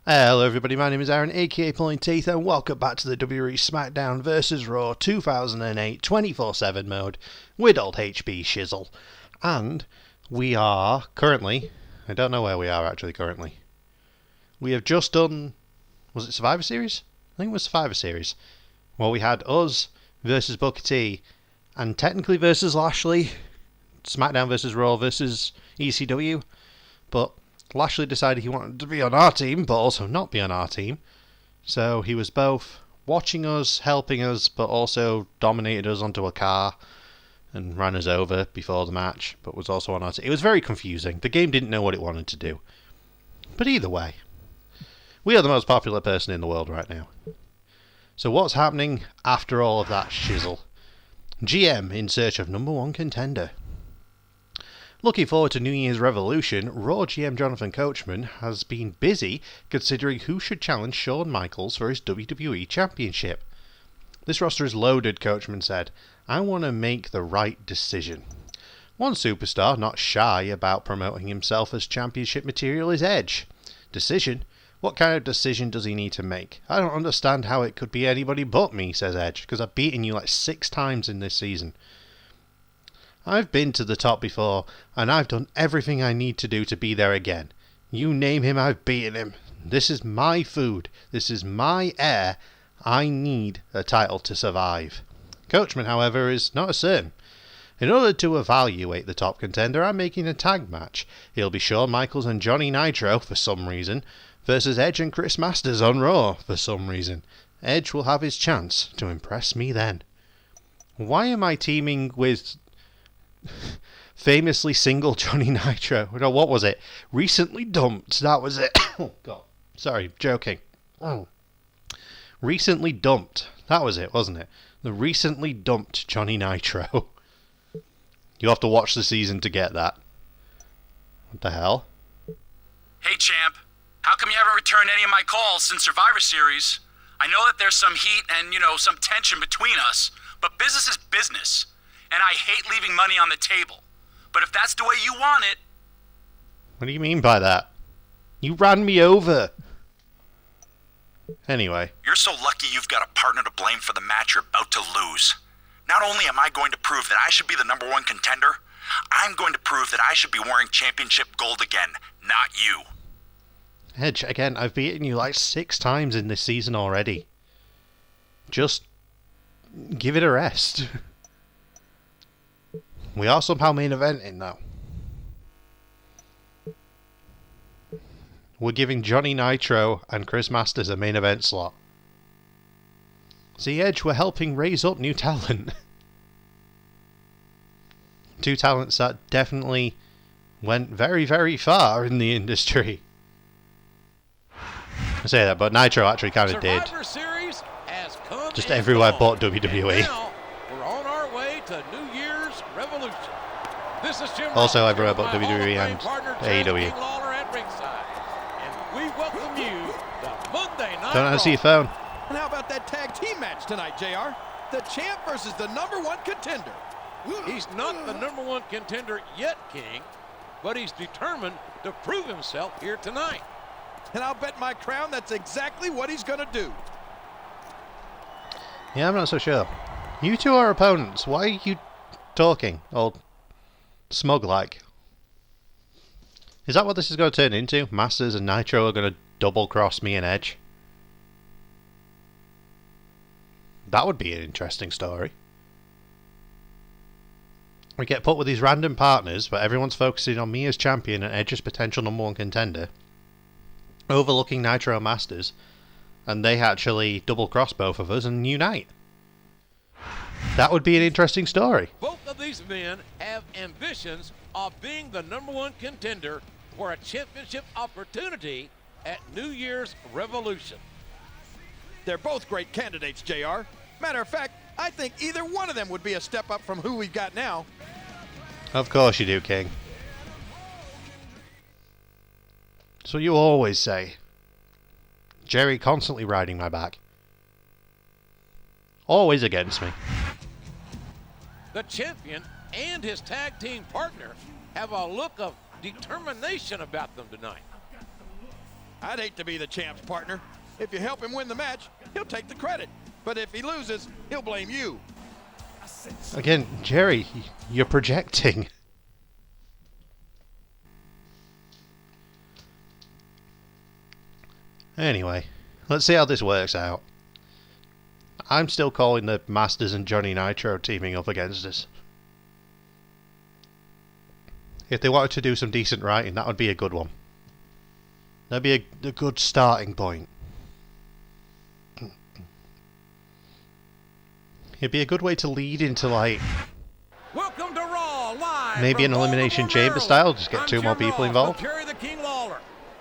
Hello everybody, my name is Aaron, aka AaronPullin'Teeth, and welcome back to the WWE Smackdown vs Raw 2008 24/7 mode with old HB Shizzle. And we are currently, I don't know where we are actually currently. We have just done, was it Survivor Series? I think it was Survivor Series. Well, we had us versus Booker T, and technically versus Lashley, Smackdown versus Raw versus ECW, but Lashley decided he wanted to be on our team, but also not be on our team. So he was both watching us, helping us, but also dominated us onto a car and ran us over before the match, but was also on our team. It was very confusing. The game didn't know what it wanted to do. But either way, we are the most popular person in the world right now. So what's happening after all of that shizzle? GM in search of number one contender. Looking forward to New Year's Revolution, Raw GM Jonathan Coachman has been busy considering who should challenge Shawn Michaels for his WWE Championship. This roster is loaded, Coachman said. I want to make the right decision. One superstar not shy about promoting himself as championship material is Edge. Decision? What kind of decision does he need to make? I don't understand how it could be anybody but me, says Edge, because I've beaten you like 6 times in this season. I've been to the top before, and I've done everything I need to do to be there again. You name him, I've beaten him. This is my food. This is my air. I need a title to survive. Coachman, however, is not certain. In order to evaluate the top contender, I'm making a tag match. It'll be Shawn Michaels and Johnny Nitro, for some reason, versus Edge and Chris Masters on Raw, for some reason. Edge will have his chance to impress me then. Why am I teaming with famously single Johnny Nitro? No, what was it? Recently dumped. That was it. Oh, God. Sorry, joking. Oh. Recently dumped. That was it, wasn't it? The recently dumped Johnny Nitro. You have to watch the season to get that. What the hell? Hey, champ. How come you haven't returned any of my calls since Survivor Series? I know that there's some heat and, some tension between us, but business is business. And I hate leaving money on the table. But if that's the way you want it... What do you mean by that? You ran me over. Anyway. You're so lucky you've got a partner to blame for the match you're about to lose. Not only am I going to prove that I should be the number one contender, I'm going to prove that I should be wearing championship gold again, not you. Edge, again, I've beaten you like 6 times in this season already. Just give it a rest. We are somehow main eventing, though. We're giving Johnny Nitro and Chris Masters a main event slot. See, Edge, we're helping raise up new talent. 2 talents that definitely went very, very far in the industry. I say that, but Nitro actually kind of did. Just everywhere but WWE. We're on our way to New Year's Revolution. This is Jim also everywhere but WWE and AEW. Lawler at ringside. And we welcome you to Monday Night Don't see your phone. And how about that tag team match tonight, JR? The champ versus the number one contender. He's not the number one contender yet, King, but he's determined to prove himself here tonight. And I'll bet my crown that's exactly what he's going to do. Yeah, I'm not so sure. You two are opponents. Why are you talking? All smug-like. Is that what this is going to turn into? Masters and Nitro are going to double-cross me and Edge? That would be an interesting story. We get put with these random partners, but everyone's focusing on me as champion and Edge as potential number one contender, overlooking Nitro and Masters, and they actually double-cross both of us and unite. That would be an interesting story. Both of these men have ambitions of being the number one contender for a championship opportunity at New Year's Revolution. They're both great candidates, JR. Matter of fact, I think either one of them would be a step up from who we've got now. Of course you do, King. So you always say. Jerry constantly riding my back. Always against me. The champion and his tag team partner have a look of determination about them tonight. I'd hate to be the champ's partner. If you help him win the match, he'll take the credit. But if he loses, he'll blame you. Again, Jerry, you're projecting. Anyway, let's see how this works out. I'm still calling the Masters and Johnny Nitro teaming up against us. If they wanted to do some decent writing, that would be a good one. That'd be a good starting point. It'd be a good way to lead into, like, Welcome to Raw, live maybe an from Elimination Baltimore, Chamber style, just get I'm 2 more Jim people Ross involved. with Jerry the King Lawler.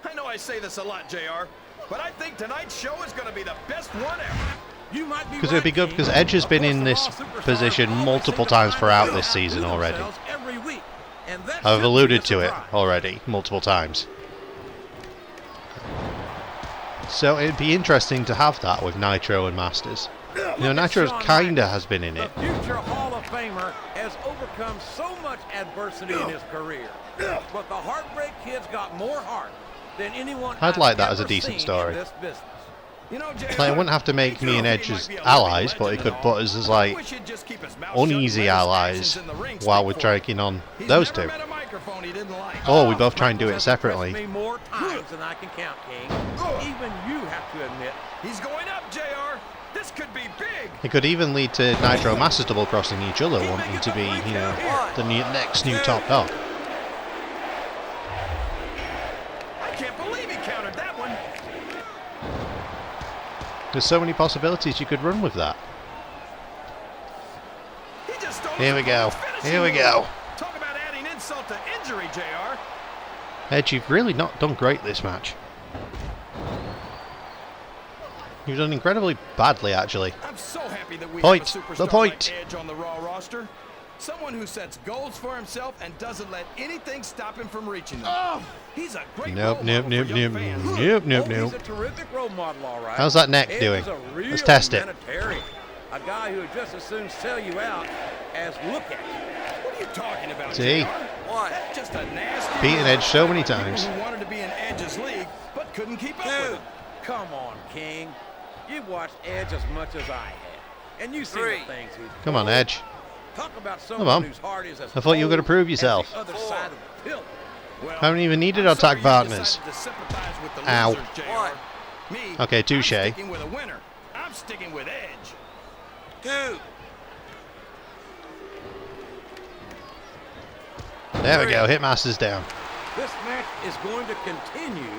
I know I say this a lot, JR, but I think tonight's show is going to be the best one ever. You might be Because it would be good, because Edge has been in this position multiple times throughout this season already. Every week, and that I've shouldn't alluded be a to it surprise. already, multiple times. So it'd be interesting to have that with Nitro and Masters. You know, Nitro kinda has been in it. The future Hall of Famer has overcome so much adversity in his career, but the Heartbreak Kid's got more heart than anyone I'd like that I've as a ever decent seen story. in this business. You know, JR, Like, it wouldn't have to make me and Edge as allies, but it could put us as, like, uneasy allies while we're taking on those two. Or we both try and do it separately. Me more times than I can count, King. Even you have to admit. He's going up, JR. This could be big. It could even lead to Nitro and Masters double crossing each other, wanting to be, you know, the next new top dog. I can't believe he countered that one. There's so many possibilities you could run with that. He just stole Here we his go. opponent's finishing Here we move. go. Talk about adding insult to injury, JR. Edge, you've really not done great this match. You've done incredibly badly, actually. I'm so happy that we Point. have a superstar The point. like Edge on the Raw roster. Someone who sets goals for himself and doesn't let anything stop him from reaching them. Oh, he's a great Nope, role nope, model nope, for young nope, fans. nope, nope, He's nope. a terrific role model, all right. How's that neck Ed doing? is a real Let's test it. humanitarian, a guy who would just as soon sell you out as look at you. What are you talking about, See? JR? That's just a nasty Beaten Edge so many people times. who wanted to be in Edge's league but couldn't keep up with him. Come on, King. You've watched Edge as much as I have, and you see the things he's Come on, pulled. Edge. Talk about someone Come on. whose heart is as I thought you were gonna cold prove as yourself. the other side of the pillar. Well, Haven't even needed I'm our sorry tag you partners. decided to sympathize with the Ow. losers, JR. Me, Okay, touche. I'm sticking with a winner. I'm sticking with Edge. There we go. Hit Masters down. This match is going to continue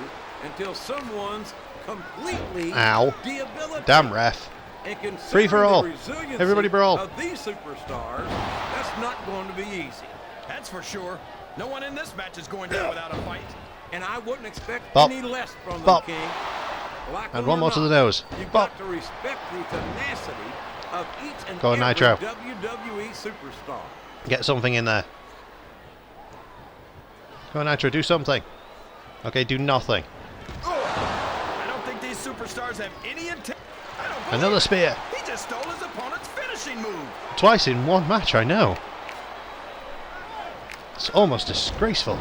until someone's completely Ow. debilitated. Damn ref. And considering Free for all. the resiliency Everybody brawl. of these superstars, that's not going to be easy. That's for sure. No one in this match is going down without a fight. And I wouldn't expect Bop. any less from them, Bop. King. Like And it one or more to not, the nose. You've Bop. got to respect the tenacity of each and Go on, every Nitro. WWE superstar. Get something in there. Come on, Nitro. Do something. Okay, do nothing. I don't think these superstars have any intent. I don't believe Another it. spear. He just stole his opponent's finishing move. Twice in one match, I know. It's almost disgraceful.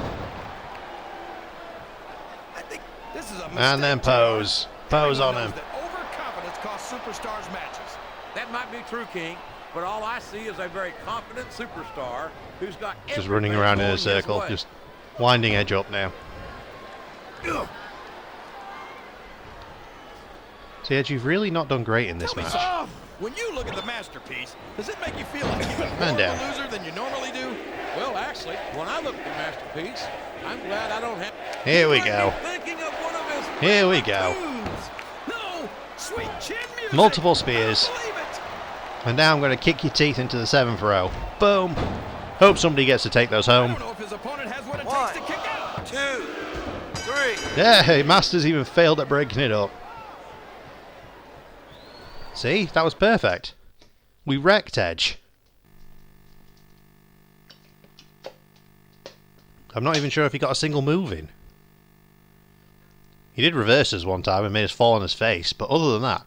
I think this is a mistake. And then pose. Pose on Everyone him. knows that overconfidence costs superstars matches. That might be true, King, but all I see is a very confident superstar who's got Just running everything around in going a his circle. way. Just winding Edge up now. See, Edge, you've really not done great in this Tell me match. something. When you look at the masterpiece, does it make you feel like you're Man more of down. a loser than you normally do? Well, actually, when I look at the masterpiece, I'm glad I don't have. Here we You might go. be thinking of one of his Here we go. Moves. No, sweet chin music. Multiple spears. I don't believe it. And now I'm going to kick your teeth into the 7th row. Boom. Hope somebody gets to take those I home. don't know if his opponent has what it takes to kick out. 2, 3. Yeah, Masters even failed at breaking it up. See, that was perfect. We wrecked Edge. I'm not even sure if he got a single move in. He did reverse us one time and made us fall on his face, but other than that.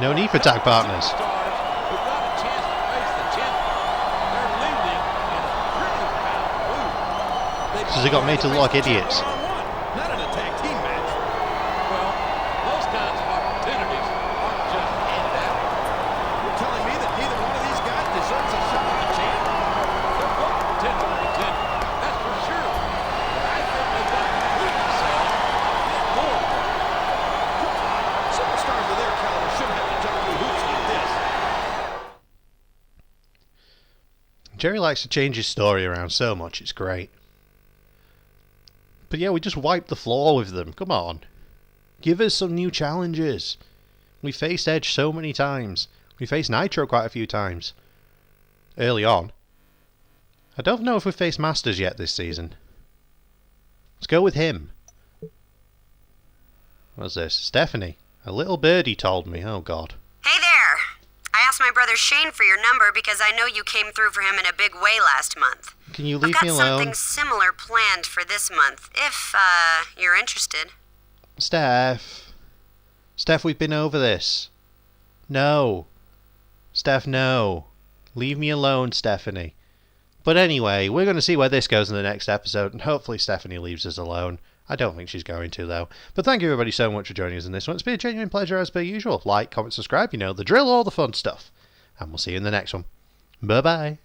No need for tag partners. Stars who got a chance to face the champion. They're leaving in a pretty Because they got made to look like idiots. Not in a tag team match. Well, those kinds of opportunities aren't just handed out. You're telling me that neither one of these guys deserves a shot at the champ? They're both potential contenders, that's for sure. But I think they've got to prove themselves and more. Come on. Superstars of their caliber shouldn't have to jump through hoops like this. Jerry likes to change his story around so much, it's great. But yeah, we just wiped the floor with them. Come on. Give us some new challenges. We faced Edge so many times. We faced Nitro quite a few times. Early on. I don't know if we've faced Masters yet this season. Let's go with him. What's this? Stephanie. A little birdie told me. Oh, God. Hey there! I asked my brother Shane for your number because I know you came through for him in a big way last month. Can you leave I've me got alone? something similar planned for this month, if, you're interested. Steph. Steph, we've been over this. No. Steph, no. Leave me alone, Stephanie. But anyway, we're going to see where this goes in the next episode, and hopefully Stephanie leaves us alone. I don't think she's going to, though. But thank you, everybody, so much for joining us in this one. It's been a genuine pleasure, as per usual. Like, comment, subscribe, you know, the drill, all the fun stuff. And we'll see you in the next one. Bye-bye.